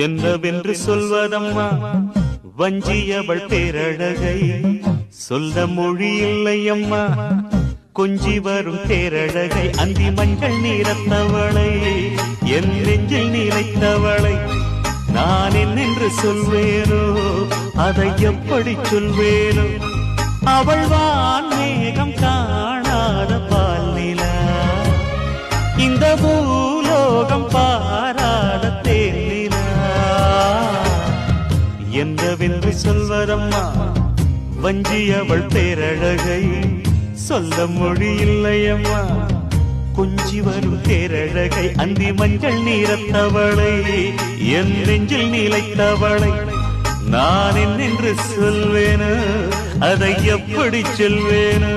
என்னவென்று சொல்வதம்மா வஞ்சியவள் பேரழகை சொல்ல மொழி இல்லையம்மா கொஞ்சி வரும் பேரழகை அந்தி மஞ்சள் நீரத்தவளை என் நெஞ்சில் நீரைத்தவளை நான் என்னென்று சொல்வேனோ அதை எப்படி சொல்வேனோ அவள் வான் மேகம் காணாத பால் நிலா இந்த பூலோகம் பாராத தேனிலா என்னவென்று சொல்வதம்மா வஞ்சியவள் பேரழகை சொல்ல மொழி இல்லையம்மா கொஞ்சி வரும் பேரழகை அந்தி மஞ்சள் நீரத்தவளை என் நெஞ்சில் நீலைத்தவளை நான் என்னென்று சொல்வேனோ அதை எப்படி சொல்வேனோ